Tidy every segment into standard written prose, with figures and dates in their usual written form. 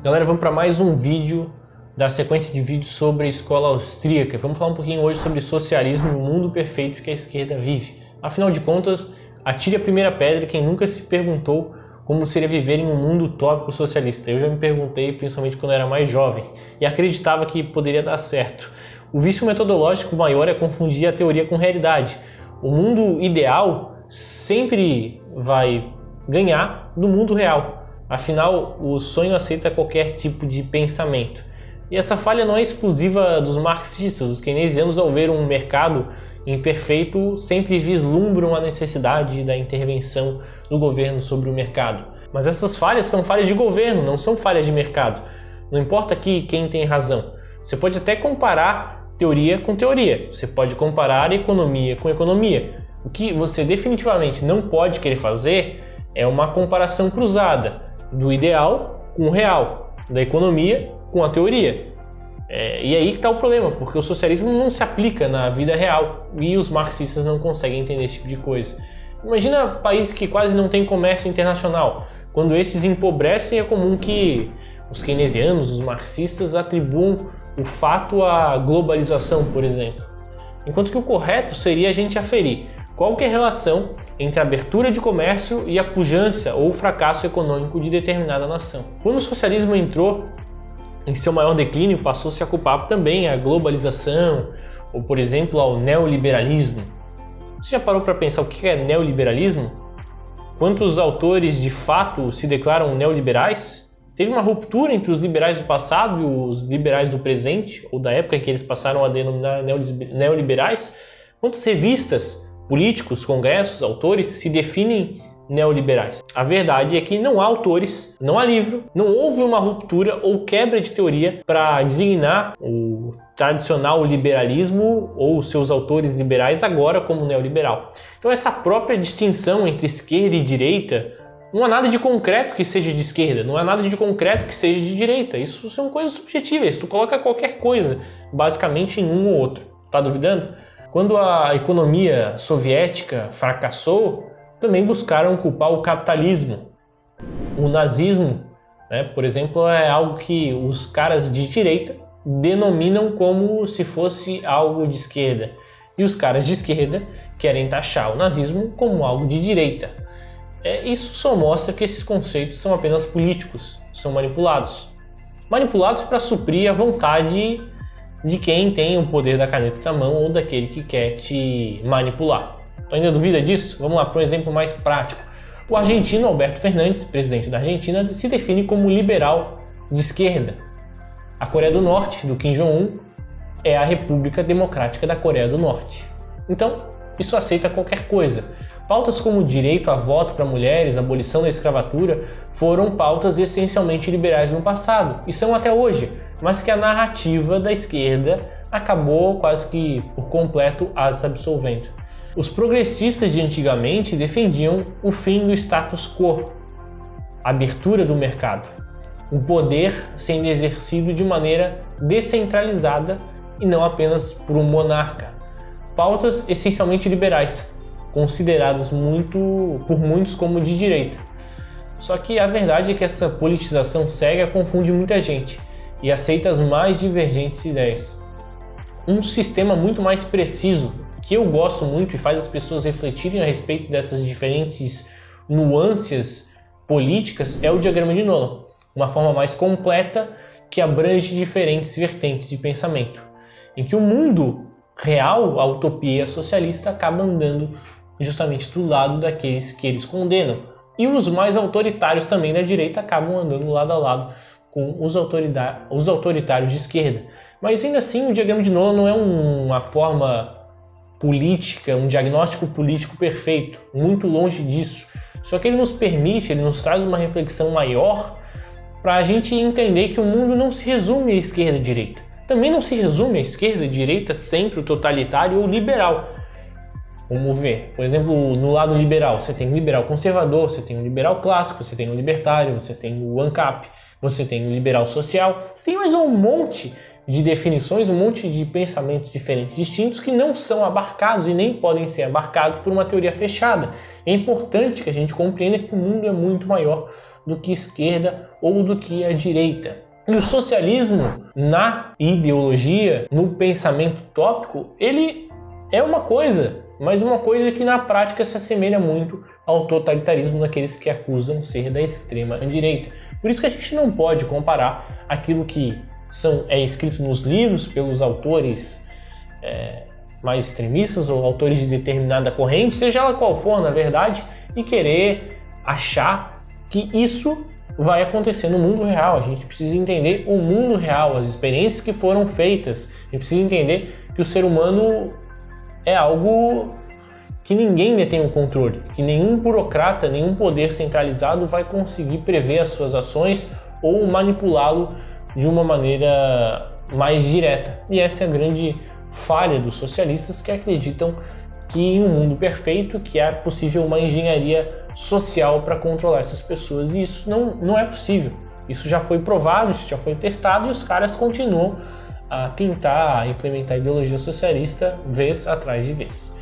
Galera, vamos para mais um vídeo da sequência de vídeos sobre a escola austríaca. Vamos falar um pouquinho hoje sobre socialismo e o mundo perfeito que a esquerda vive. Afinal de contas, atire a primeira pedra quem nunca se perguntou como seria viver em um mundo utópico socialista. Eu já me perguntei, principalmente quando eu era mais jovem, e acreditava que poderia dar certo. O vício metodológico maior é confundir a teoria com realidade. O mundo ideal sempre vai ganhar do mundo real. Afinal, o sonho aceita qualquer tipo de pensamento. E essa falha não é exclusiva dos marxistas. Os keynesianos, ao ver um mercado imperfeito, sempre vislumbram a necessidade da intervenção do governo sobre o mercado. Mas essas falhas são falhas de governo, não são falhas de mercado. Não importa aqui quem tem razão. Você pode até comparar teoria com teoria. Você pode comparar economia com economia. O que você definitivamente não pode querer fazer é uma comparação cruzada do ideal com o real, da economia com a teoria. E aí que está o problema, porque o socialismo não se aplica na vida real e os marxistas não conseguem entender esse tipo de coisa. Imagina países que quase não têm comércio internacional. Quando esses empobrecem, é comum que os keynesianos, os marxistas, atribuam o fato à globalização, por exemplo. Enquanto que o correto seria a gente aferir qual que é a relação entre a abertura de comércio e a pujança ou fracasso econômico de determinada nação. Quando o socialismo entrou em seu maior declínio, passou-se a culpar também a globalização ou, por exemplo, ao neoliberalismo. Você já parou para pensar o que é neoliberalismo? Quantos autores de fato se declaram neoliberais? Teve uma ruptura entre os liberais do passado e os liberais do presente, ou da época em que eles passaram a denominar neoliberais? Quantas revistas, políticos, congressos, autores se definem neoliberais? A verdade é que não há autores, não há livro, não houve uma ruptura ou quebra de teoria para designar o tradicional liberalismo ou seus autores liberais agora como neoliberal. Então essa própria distinção entre esquerda e direita, não há nada de concreto que seja de esquerda, não há nada de concreto que seja de direita. Isso são coisas subjetivas, tu coloca qualquer coisa basicamente em um ou outro. Tá duvidando? Quando a economia soviética fracassou, também buscaram culpar o capitalismo. O nazismo, por exemplo, é algo que os caras de direita denominam como se fosse algo de esquerda. E os caras de esquerda querem taxar o nazismo como algo de direita. Isso só mostra que esses conceitos são apenas políticos, são manipulados. Manipulados para suprir a vontade de quem tem o poder da caneta na mão ou daquele que quer te manipular. Ainda duvida disso? Vamos lá para um exemplo mais prático. O argentino Alberto Fernandes, presidente da Argentina, se define como liberal de esquerda. A Coreia do Norte, do Kim Jong-un, é a República Democrática da Coreia do Norte. Então, isso aceita qualquer coisa. Pautas como direito a voto para mulheres, abolição da escravatura, foram pautas essencialmente liberais no passado e são até hoje, mas que a narrativa da esquerda acabou quase que por completo as absolvendo. Os progressistas de antigamente defendiam o fim do status quo, a abertura do mercado, o poder sendo exercido de maneira descentralizada e não apenas por um monarca. Pautas essencialmente liberais, consideradas por muitos como de direita. Só que a verdade é que essa politização cega confunde muita gente e aceita as mais divergentes ideias. Um sistema muito mais preciso, que eu gosto muito e faz as pessoas refletirem a respeito dessas diferentes nuances políticas, é o diagrama de Nolan, uma forma mais completa que abrange diferentes vertentes de pensamento, em que o mundo real, a utopia socialista, acaba andando justamente do lado daqueles que eles condenam, e os mais autoritários também da direita acabam andando lado a lado com os autoritários de esquerda. Mas ainda assim o diagrama de Nolan não é uma forma política, um diagnóstico político perfeito, muito longe disso. Só que ele nos traz uma reflexão maior para a gente entender que o mundo não se resume à esquerda e direita. Também não se resume à esquerda e direita sempre o totalitário ou liberal. Vamos ver, por exemplo, no lado liberal, você tem um liberal conservador, você tem um liberal clássico, você tem um libertário, você tem o ANCAP, você tem o liberal social, você tem mais um monte de definições, um monte de pensamentos diferentes, distintos, que não são abarcados e nem podem ser abarcados por uma teoria fechada. É importante que a gente compreenda que o mundo é muito maior do que esquerda ou do que a direita. E o socialismo na ideologia, no pensamento utópico, ele é uma coisa, mas uma coisa que na prática se assemelha muito ao totalitarismo daqueles que acusam ser da extrema direita. Por isso que a gente não pode comparar aquilo que é escrito nos livros pelos autores mais extremistas ou autores de determinada corrente, seja ela qual for, na verdade, e querer achar que isso vai acontecer no mundo real. A gente precisa entender o mundo real, as experiências que foram feitas. A gente precisa entender que o ser humano é algo que ninguém detém o controle, que nenhum burocrata, nenhum poder centralizado vai conseguir prever as suas ações ou manipulá-lo de uma maneira mais direta. E essa é a grande falha dos socialistas, que acreditam que em um mundo perfeito que é possível uma engenharia social para controlar essas pessoas, e isso não é possível. Isso já foi provado, isso já foi testado, e os caras continuam a tentar implementar a ideologia socialista vez atrás de vez.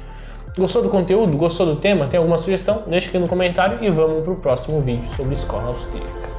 Gostou do conteúdo? Gostou do tema? Tem alguma sugestão? Deixa aqui no comentário e vamos para o próximo vídeo sobre escola austríaca.